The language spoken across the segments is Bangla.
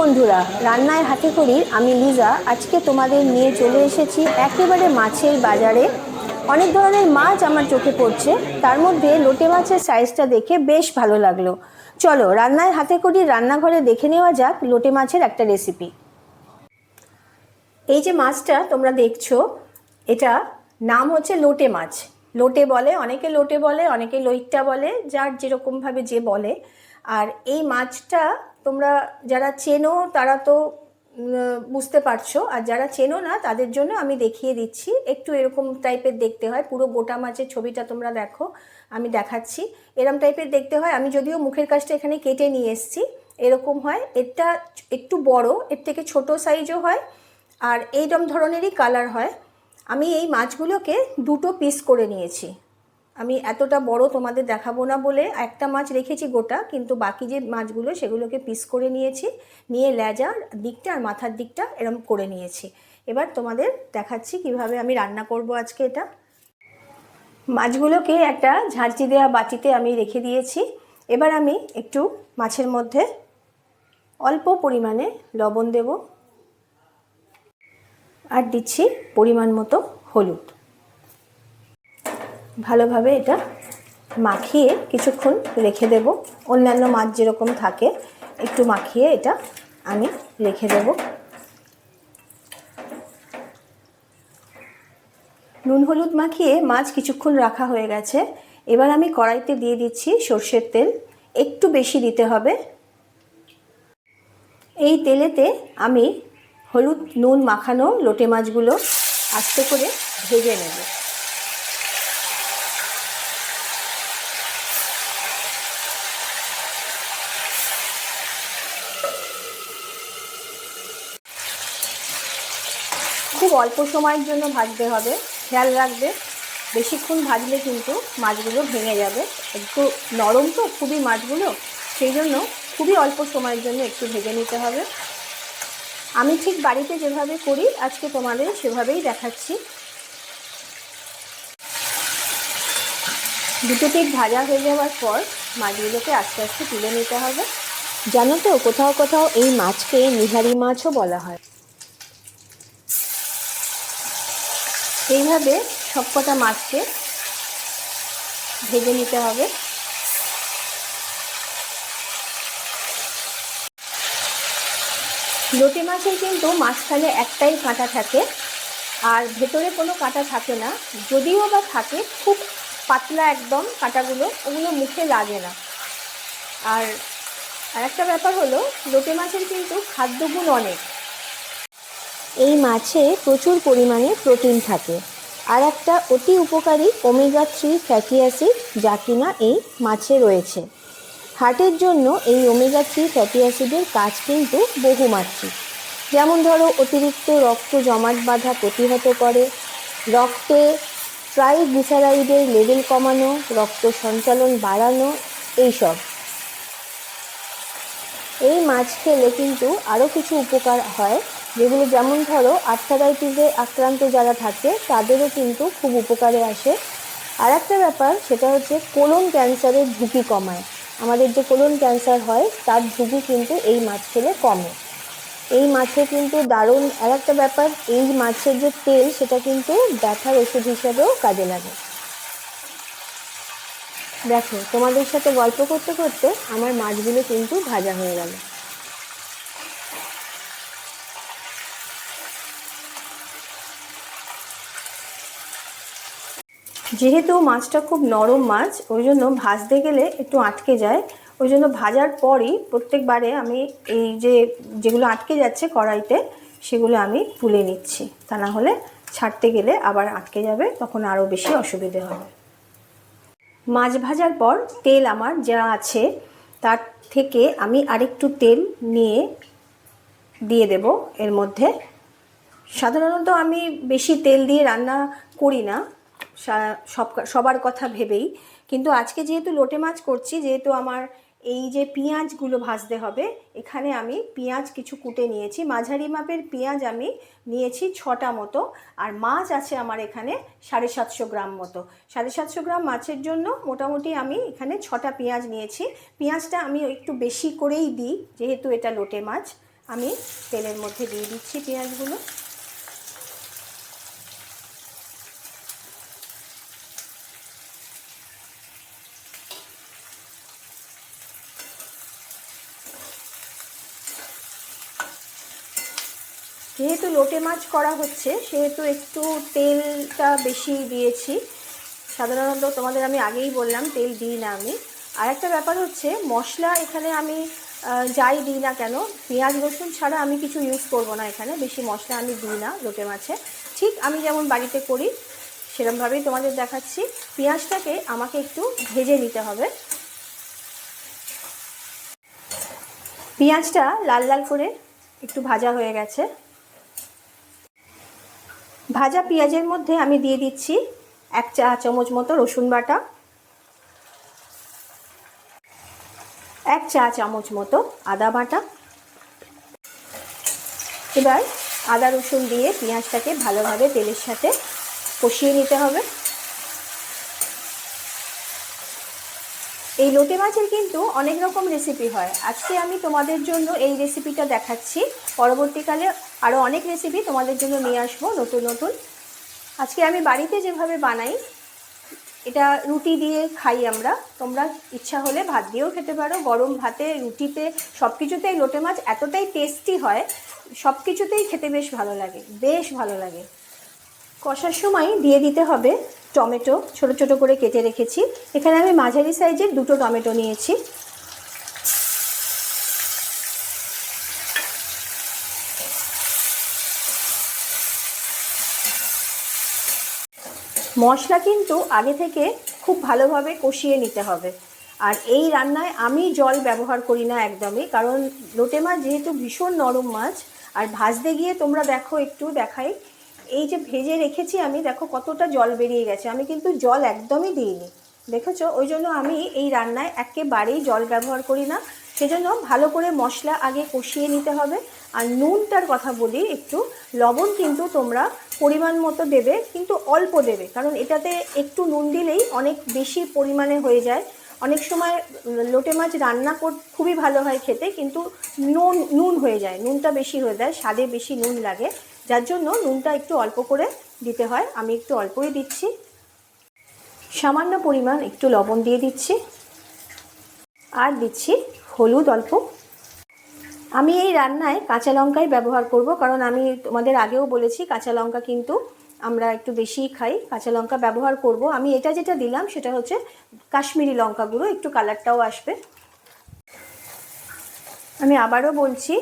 বন্ধুরা, রান্নায় হাতে খড়ি আমি লিজা আজকে তোমাদের নিয়ে চলে এসেছি একেবারে মাছের বাজারে। অনেক ধরনের মাছ আমার চোখে পড়ছে, তার মধ্যে লোটে মাছের সাইজটা দেখে বেশ ভালো লাগলো। চলো রান্নায় হাতে খড়ি রান্নাঘরে দেখে নেওয়া যাক লোটে মাছের একটা রেসিপি। এই যে মাছটা তোমরা দেখছো, এটা নাম হচ্ছে লোটে মাছ। লোটে বলে, অনেকে লোটে বলে, অনেকে লইট্টা বলে, যার যেরকমভাবে যে বলে। আর এই মাছটা তোমরা যারা চেনো তারা তো বুঝতে পারছো, আর যারা চেনো না তাদের জন্য আমি দেখিয়ে দিচ্ছি। একটু এরকম টাইপের দেখতে হয়, পুরো গোটা মাছের ছবিটা তোমরা দেখো, আমি দেখাচ্ছি। এরকম টাইপের দেখতে হয়। আমি যদিও মুখের কাছটা এখানে কেটে নিয়ে এসেছি, এরকম হয়। এটা একটু বড়, এর থেকে ছোট সাইজও হয়, আর এইরকম ধরনেরই কালার হয়। আমি এই মাছগুলোকে দুটো পিস করে নিয়েছি। আমি এতটা বড় তোমাদের দেখাবো না বলে একটা মাছ রেখেছি গোটা, কিন্তু বাকি যে মাছগুলো সেগুলোকে পিস করে নিয়েছি, নিয়ে লেজার দিকটা আর মাথার দিকটা এরকম করে নিয়েছি। এবার তোমাদের দেখাচ্ছি কিভাবে আমি রান্না করব আজকে এটা। মাছগুলোকে একটা ঝাঁঝরি দেওয়া বাটিতে আমি রেখে দিয়েছি। এবার আমি একটু মাছের মধ্যে অল্প পরিমাণে লবণ দেব, আর দিচ্ছি পরিমাণ মতো হলুদ। ভালোভাবে এটা মাখিয়ে কিছুক্ষণ রেখে দেব। অন্যান্য মাছ যেরকম থাকে একটু মাখিয়ে এটা আমি রেখে দেব। নুন হলুদ মাখিয়ে মাছ কিছুক্ষণ রাখা হয়ে গেছে। এবার আমি কড়াইতে দিয়ে দিচ্ছি সর্ষের তেল, একটু বেশি দিতে হবে। এই তেলেতে আমি হলুদ নুন মাখানো লোটে মাছগুলো আস্তে করে ভেজে নেব। খুব অল্প সময়ের জন্য ভাজতে হবে, খেয়াল রাখবে বেশিক্ষণ ভাজলে কিন্তু মাছগুলো ভেঙে যাবে। একটু নরম তো খুবই মাছগুলো, সেই জন্য খুবই অল্প সময়ের জন্য একটু ভেজে নিতে হবে। আমি ঠিক বাড়িতে যেভাবে করি আজকে তোমাদের সেভাবেই দেখাচ্ছি। দুটো পিঠ ভাজা হয়ে যাওয়ার পর মাছগুলোকে আস্তে আস্তে তুলে নিতে হবে। জানো তো, কোথাও কোথাও এই মাছকে নিহারি মাছও বলা হয়। এইভাবে সবকটা মাছকে ভেজে নিতে হবে। লোটে মাছের কিন্তু মাঝখানে একটাই কাঁটা থাকে, আর ভেতরে কোনো কাঁটা থাকে না। যদিও বা থাকে খুব পাতলা একদম কাঁটাগুলো, ওগুলো মুখে লাগে না। আর আরেকটা ব্যাপার হলো, লোটে মাছের কিন্তু খাদ্যগুণ অনেক। এই মাছে প্রচুর পরিমাণে প্রোটিন থাকে, আর একটা অতি উপকারী ওমেগা 3 ফ্যাটি অ্যাসিড যা কিনা এই মাছে রয়েছে। হার্টের জন্য এই ওমেগা 3 ফ্যাটি অ্যাসিডের কাজ কিন্তু বহুমাত্রিক। যেমন ধরো, অতিরিক্ত রক্ত জমাট বাঁধা প্রতিহত করে, রক্তে ট্রাইগ্লিসারাইডের লেভেল কমানো, রক্ত সঞ্চালন বাড়ানো, এইসব। এই মাছ খেলে কিন্তু আরও কিছু উপকার হয়, যেগুলো যেমন ধরো আর্থারাইটিসে আক্রান্ত যারা থাকে তাদেরও কিন্তু খুব উপকারে আসে। আর একটা ব্যাপার, সেটা হচ্ছে কোলন ক্যান্সারের ঝুঁকি কমায়। আমাদের যে কোলন ক্যান্সার হয় তার ঝুঁকি কিন্তু এই মাছ খেলে কমে। এই মাছে কিন্তু দারুণ আর একটা ব্যাপার, এই মাছের যে তেল সেটা কিন্তু ব্যথার ওষুধ হিসাবেও কাজে লাগে। দেখো, তোমাদের সাথে গল্প করতে করতে আমার মাছগুলো কিন্তু ভাজা হয়ে গেল। যেহেতু মাছটা খুব নরম মাছ, ওই জন্য ভাজতে গেলে একটু আটকে যায়। ওই জন্য ভাজার পরই প্রত্যেকবারে আমি এই যেগুলো আটকে যাচ্ছে কড়াইতে সেগুলো আমি তুলে নিচ্ছি, তা না হলে ছাড়তে গেলে আবার আটকে যাবে, তখন আরও বেশি অসুবিধে হবে। মাছ ভাজার পর তেল আমার যা আছে তার থেকে আমি আরেকটু তেল নিয়ে দিয়ে দেব এর মধ্যে। সাধারণত আমি বেশি তেল দিয়ে রান্না করি না, সবার কথা ভেবেই। কিন্তু আজকে যেহেতু লোটে মাছ করছি, যেহেতু আমার এই যে পেঁয়াজগুলো ভাজতে হবে, এখানে আমি পেঁয়াজ কিছু কুটে নিয়েছি। মাঝারি মাপের পেঁয়াজ আমি নিয়েছি 6টা মতো, আর মাছ আছে আমার এখানে 750 গ্রাম মতো। 750 গ্রাম মাছের জন্য মোটামুটি আমি এখানে 6টা পেঁয়াজ নিয়েছি। পেঁয়াজটা আমি একটু বেশি করেই দিই যেহেতু এটা লোটে মাছ। আমি তেলের মধ্যে দিয়ে দিচ্ছি পেঁয়াজগুলো। যেহেতু লোটে মাছ করা হচ্ছে সেহেতু একটু তেলটা বেশি দিয়েছি। সাধারণত তোমাদের আমি আগেই বললাম তেল দিই না আমি। আর একটা ব্যাপার হচ্ছে মশলা এখানে আমি যাই দিই না কেন, পেঁয়াজ রসুন ছাড়া আমি কিছু ইউজ করব না এখানে, বেশি মশলা আমি দিই না লোটে মাছে। ঠিক আমি যেমন বাড়িতে করি সেরকমভাবেই তোমাদের দেখাচ্ছি। পেঁয়াজটাকে আমাকে একটু ভেজে নিতে হবে। পেঁয়াজটা লাল লাল করে একটু ভাজা হয়ে গেছে। ভাজা পেঁয়াজের মধ্যে আমি দিয়ে দিচ্ছি 1 চা চামচ মতো রসুন বাটা, 1 চা চামচ মতো আদা বাটা। এবার আদা রসুন দিয়ে পেঁয়াজটাকে ভালোভাবে তেলের সাথে কষিয়ে নিতে হবে। এই লোটে মাছের কিন্তু অনেক রকম রেসিপি হয়, আজকে আমি তোমাদের জন্য এই রেসিপিটা দেখাচ্ছি। পরবর্তীকালে আরও অনেক রেসিপি তোমাদের জন্য নিয়ে আসবো নতুন নতুন। আজকে আমি বাড়িতে যেভাবে বানাই, এটা রুটি দিয়ে খাই আমরা, তোমরা ইচ্ছা হলে ভাত দিয়েও খেতে পারো। গরম ভাতে, রুটিতে, সব কিছুতেই লোটে মাছ এতটাই টেস্টি হয়, সব কিছুতেই খেতে বেশ ভালো লাগে, বেশ ভালো লাগে। কষার সময় দিয়ে দিতে হবে টমেটো, ছোট ছোট করে কেটে রেখেছি। এখানে আমি মাঝারি সাইজের 2টো টমেটো নিয়েছি। মশলা কিন্তু আগে থেকে খুব ভালোভাবে কষিয়ে নিতে হবে। আর এই রান্নায় আমি জল ব্যবহার করি না একদমই, কারণ লোটে মাছ যেহেতু ভীষণ নরম মাছ। আর ভাজতে গিয়ে তোমরা দেখো, একটু দেখাই, এই যে ভেজে রেখেছি আমি, দেখো কতটা জল বেরিয়ে গেছে, আমি কিন্তু জল একদমই দিইনি, দেখেছো? ওই জন্য আমি এই রান্নায় একেবারেই জল ব্যবহার করি না। সেজন্য ভালো করে মশলা আগে কষিয়ে নিতে হবে। আর নুনটার কথা বলি, একটু লবণ কিন্তু তোমরা পরিমাণ মতো দেবে, কিন্তু অল্প দেবে, কারণ এটাতে একটু নুন দিলেই অনেক বেশি পরিমাণে হয়ে যায়। অনেক সময় লোটে মাছ রান্না খুবই ভালো হয় খেতে, কিন্তু নুন হয়ে যায়, নুনটা বেশি হয়ে যায়, স্বাদে বেশি নুন লাগে, যার জন্য নুনটা একটু অল্প করে দিতে হয়। আমি একটু অল্পই দিচ্ছি, সামান্য পরিমাণ একটু লবণ দিয়ে দিচ্ছি, আর দিচ্ছি হলুদ অল্প। আমি এই রান্নায় কাঁচা লঙ্কাই ব্যবহার করব, কারণ আমি তোমাদের আগেও বলেছি কাঁচা লঙ্কা কিন্তু আমরা একটু বেশিই খাই, কাঁচা লঙ্কা ব্যবহার করব। আমি এটা যেটা দিলাম সেটা হচ্ছে কাশ্মীরি লঙ্কা গুঁড়ো, একটু কালারটাও আসবে। আমি আবারও বলছি,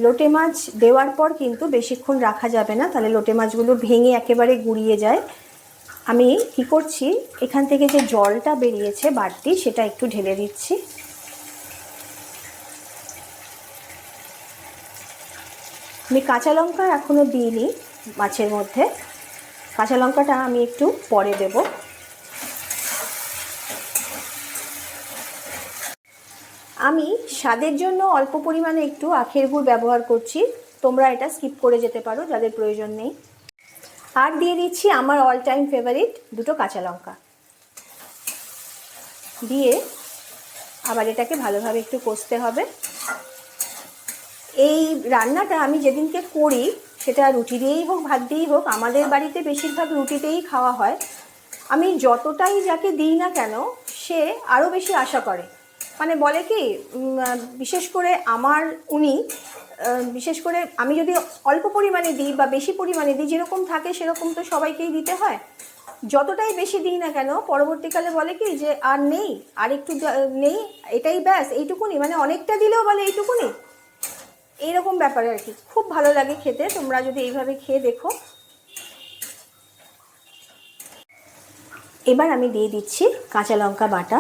লোটে মাছ দেওয়ার পর কিন্তু বেশিক্ষণ রাখা যাবে না, তাহলে লোটে মাছগুলো ভেঙে একেবারে গুঁড়িয়ে যায়। আমি কি করছি, এখান থেকে যে জলটা বেরিয়েছে বাড়তি, সেটা একটু ঢেলে দিচ্ছি। আমি কাঁচা লঙ্কা এখনও দিইনি মাছের মধ্যে, কাঁচা লঙ্কাটা আমি একটু পরে দেব। আমি স্বাদের জন্য অল্প পরিমাণে একটু আখের গুড় ব্যবহার করছি, তোমরা এটা স্কিপ করে যেতে পারো যাদের প্রয়োজন নেই। আর দিয়ে দিচ্ছি আমার অল টাইম ফেভারিট 2টো কাঁচা লঙ্কা দিয়ে আবার এটাকে ভালোভাবে একটু কষতে হবে। এই রান্নাটা আমি যেদিনকে করি, সেটা রুটি দিয়েই হোক ভাত দিয়েই হোক, আমাদের বাড়িতে বেশিরভাগ রুটিতেই খাওয়া হয়। আমি যতটাই যাকে দিই না কেন, সে আরও বেশি আশা করে, মানে বলে কি, বিশেষ করে বিশেষ করে আমি যদি অল্প পরিমাণে দিই বা বেশি পরিমাণে দিই, যেরকম থাকে সেরকম তো সবাইকেই দিতে হয়। যতটাই বেশি দিই না কেন, পরবর্তীকালে বলে কি যে আর নেই, আর একটু নেই, এটাই ব্যাস, এইটুকুনি, মানে অনেকটা দিলেও বলে এইটুকুনি, এইরকম ব্যাপারে আর কি। খুব ভালো লাগে খেতে, তোমরা যদি এইভাবে খেয়ে দেখো। এবার আমি দিয়ে দিচ্ছি কাঁচা লঙ্কা বাটা।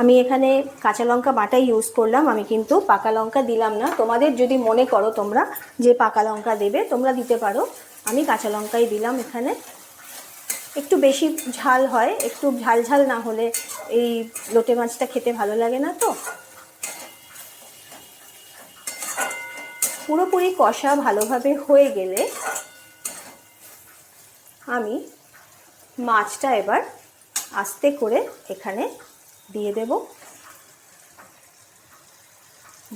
আমি এখানে কাঁচা লঙ্কা বাটাই ইউজ করলাম, আমি কিন্তু পাকা লঙ্কা দিলাম না। তোমাদের যদি মনে করো তোমরা যে পাকা লঙ্কা দেবে, তোমরা দিতে পারো, আমি কাঁচা লঙ্কাই দিলাম এখানে। একটু বেশি ঝাল হয়, একটু ঝাল ঝাল না হলে এই লোটে মাছটা খেতে ভালো লাগে না। তো পুরোপুরি কষা ভালোভাবে হয়ে গেলে আমি মাছটা এবার আস্তে করে এখানে দিয়ে দেব।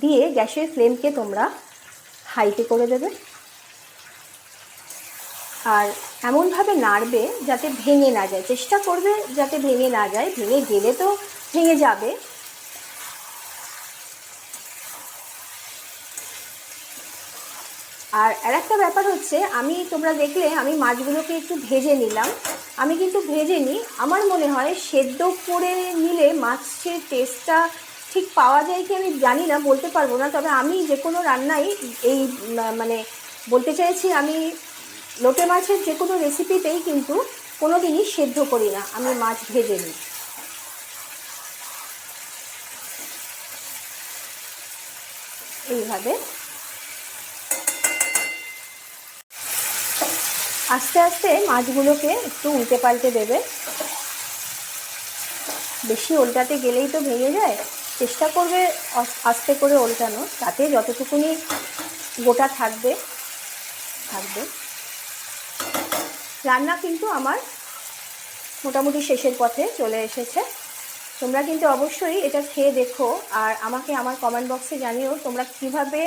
দিয়ে গ্যাসের ফ্লেমকে তোমরা হাইতে করে দেবে। আর এমনভাবে নাড়বে যাতে ভেঙে না যায়, চেষ্টা করবে যাতে ভেঙে না যায়, ভেঙে গেলে তো ভেঙে যাবে। আর আরেকটা ব্যাপার হচ্ছে, তোমরা দেখলে আমি মাছগুলোকে একটু ভেজে নিলাম। আমি কিন্তু ভেজে নিই, আমার মনে হয় সেদ্ধ করে নিলে মাছের টেস্টটা ঠিক পাওয়া যায় কি আমি জানি না, বলতে পারবো না। তবে আমি যে কোনো রান্নাই এই মানে বলতে চাইছি, আমি লোটে মাছের যে কোনো রেসিপিতেই কিন্তু কোনো দিনই সেদ্ধ করি না, আমি মাছ ভেজে নিই এইভাবে। আস্তে আস্তে মাছগুলোকে একটু উল্টে পাল্টে দেবে, বেশি উল্টাতে গেলেই তো ভেঙে যায়। চেষ্টা করবে আস্তে করে উল্টানো, তাতে যতটুকুনি গোটা থাকবে। রান্না কিন্তু আমার মোটামুটি শেষের পথে চলে এসেছে। তোমরা কিন্তু অবশ্যই এটা খেয়ে দেখো, আর আমাকে আমার কমেন্ট বক্সে জানিও তোমরা কিভাবে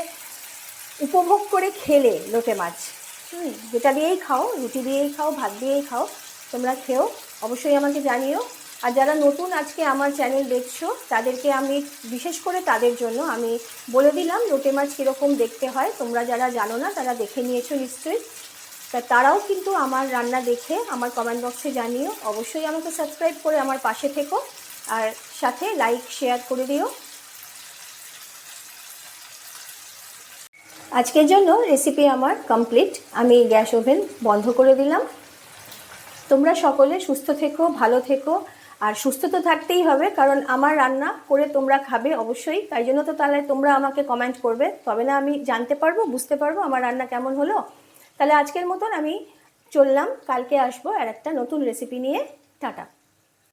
উপভোগ করে খেলে লোটে মাছ। যেটা দিয়েই খাও, রুটি দিয়েই খাও, ভাত দিয়েই খাও, তোমরা খেও, অবশ্যই আমাকে জানিও। আর যারা নতুন আজকে আমার চ্যানেল দেখছো, তাদেরকে আমি বিশেষ করে তাদের জন্য আমি বলে দিলাম লোটে মাছ কীরকম দেখতে হয়। তোমরা যারা জানো না তারা দেখে নিয়েছো নিশ্চয়ই, তারাও কিন্তু আমার রান্না দেখে আমার কমেন্ট বক্সে জানিও। অবশ্যই আমাকে সাবস্ক্রাইব করে আমার পাশে থেকো, আর সাথে লাইক শেয়ার করে দিও। আজকের জন্য রেসিপি আমার কমপ্লিট, আমি গ্যাস ওভেন বন্ধ করে দিলাম। তোমরা সকলে সুস্থ থেকো, ভালো থেকো। আর সুস্থ তো থাকতেই হবে, কারণ আমার রান্না করে তোমরা খাবে অবশ্যই, তাই জন্য তো তাহলে তোমরা আমাকে কমেন্ট করবে, তবে না আমি জানতে পারবো, বুঝতে পারবো আমার রান্না কেমন হলো। তাহলে আজকের মতন আমি চললাম, কালকে আসবো আর একটা নতুন রেসিপি নিয়ে। টাটা।